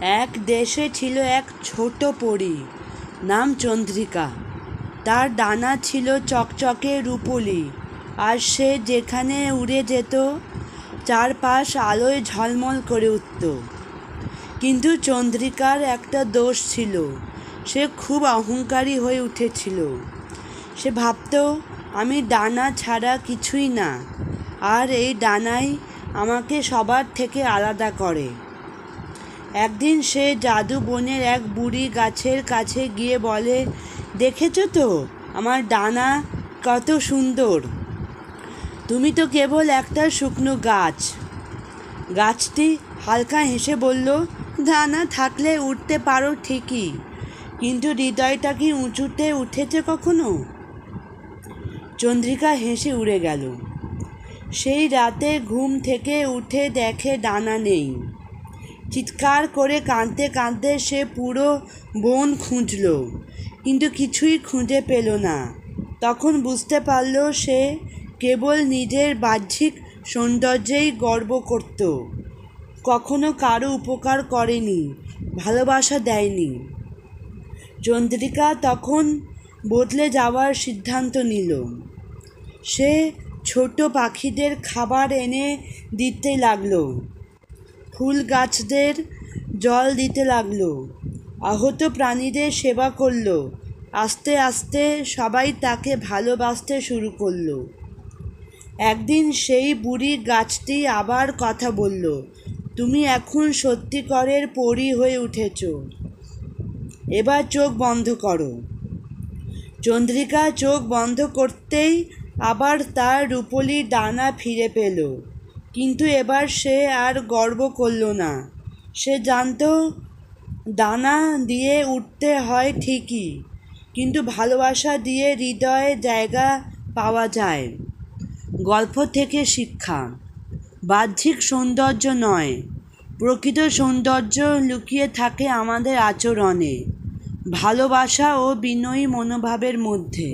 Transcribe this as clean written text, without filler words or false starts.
এক দেশে ছিল এক ছোট পরী, নাম চন্দ্রিকা। তার ডানা ছিল চকচকে রুপোলি, আর সে যেখানে উড়ে যেত চারপাশ আলোয় ঝলমল করে উঠত। কিন্তু চন্দ্রিকার একটা দোষ ছিল, সে খুব অহংকারী হয়ে উঠেছিল। সে ভাবত, আমি ডানা ছাড়া কিছুই না, আর এই ডানাই আমাকে সবার থেকে আলাদা করে। একদিন সে জাদু বনের এক বুড়ি গাছের কাছে গিয়ে বলে, দেখেছো তো আমার ডানা কত সুন্দর? তুমি তো কেবল একটা শুকনো গাছ। গাছটি হালকা হেসে বলল, ডানা থাকলে উঠতে পারো ঠিকই, কিন্তু হৃদয়টা কি উঁচুতে উঠেছে কখনো? চন্দ্রিকা হেসে উড়ে গেল। সেই রাতে ঘুম থেকে উঠে দেখে ডানা নেই। চিৎকার করে কাঁদতে কাঁদতে সে পুরো বন খুঁজল, কিন্তু কিছুই খুঁজে পেল না। তখন বুঝতে পারল সে কেবল নিজের বাহ্যিক সৌন্দর্যেই গর্ব করত, কখনো কারো উপকার করেনি, ভালোবাসা দেয়নি। চন্দ্রিকা তখন বদলে যাওয়ার সিদ্ধান্ত নিল। সে ছোট পাখিদের খাবার এনে দিতে লাগলো, ফুল গাছদের জল দিতে লাগলো, আহত প্রাণীদের সেবা করলো। আস্তে আস্তে সবাই তাকে ভালোবাসতে শুরু করলো। একদিন সেই বুড়ি গাছটি আবার কথা বলল, তুমি এখন সত্যিকারের পরী হয়ে উঠেছ, এবার চোখ বন্ধ করো। চন্দ্রিকা চোখ বন্ধ করতেই আবার তার রূপোলি ডানা ফিরে পেল, কিন্তু এবার সে আর গর্ব করল না। সে জানত, ডানা দিয়ে উঠতে হয় ঠিকই, কিন্তু ভালোবাসা দিয়ে হৃদয়ে জায়গা পাওয়া যায়। গল্প থেকে শিক্ষা: বাহ্যিক সৌন্দর্য নয়, প্রকৃত সৌন্দর্য লুকিয়ে থাকে আমাদের আচরণে, ভালোবাসা ও বিনয়ী মনোভাবের মধ্যে।